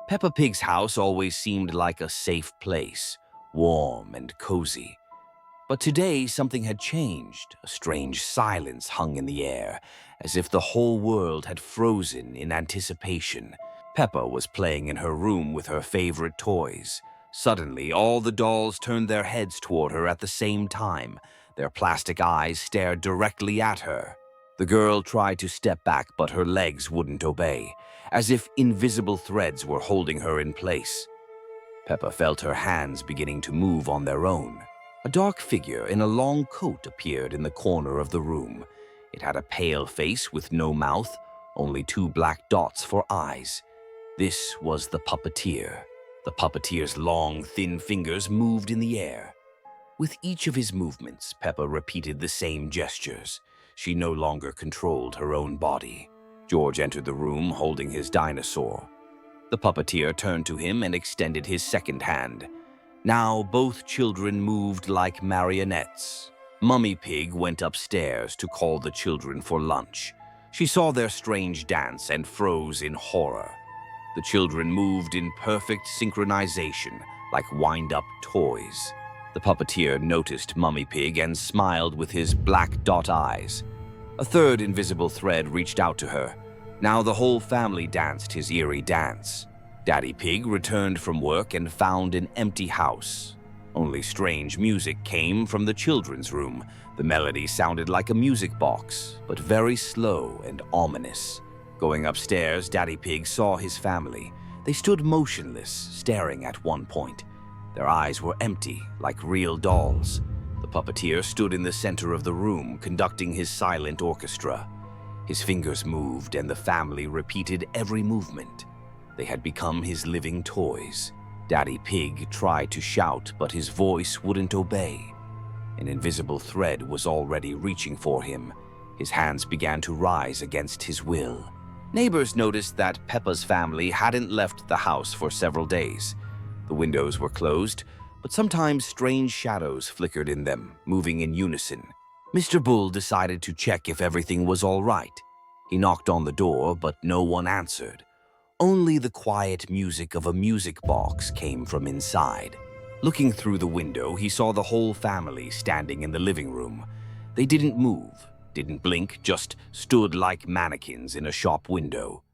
Peppa Pig's house always seemed like a safe place, warm and cozy. But today something had changed. A strange silence hung in the air, as if the whole world had frozen in anticipation. Peppa was playing in her room with her favorite toys. Suddenly, all the dolls turned their heads toward her at the same time. Their plastic eyes stared directly at her. The girl tried to step back, but her legs wouldn't obey, as if invisible threads were holding her in place. Peppa felt her hands beginning to move on their own. A dark figure in a long coat appeared in the corner of the room. It had a pale face with no mouth, only two black dots for eyes. This was the puppeteer. The puppeteer's long, thin fingers moved in the air. With each of his movements, Peppa repeated the same gestures. She no longer controlled her own body. George entered the room holding his dinosaur. The puppeteer turned to him and extended his second hand. Now both children moved like marionettes. Mummy Pig went upstairs to call the children for lunch. She saw their strange dance and froze in horror. The children moved in perfect synchronization, like wind-up toys. The puppeteer noticed Mummy Pig and smiled with his black dot eyes. A third invisible thread reached out to her. Now the whole family danced his eerie dance. Daddy Pig returned from work and found an empty house. Only strange music came from the children's room. The melody sounded like a music box, but very slow and ominous. Going upstairs, Daddy Pig saw his family. They stood motionless, staring at one point. Their eyes were empty, like real dolls. The puppeteer stood in the center of the room, conducting his silent orchestra. His fingers moved, and the family repeated every movement. They had become his living toys. Daddy Pig tried to shout, but his voice wouldn't obey. An invisible thread was already reaching for him. His hands began to rise against his will. Neighbors noticed that Peppa's family hadn't left the house for several days. The windows were closed, but sometimes strange shadows flickered in them, moving in unison. Mr. Bull decided to check if everything was all right. He knocked on the door, but no one answered. Only the quiet music of a music box came from inside. Looking through the window, he saw the whole family standing in the living room. They didn't move, didn't blink, just stood like mannequins in a shop window.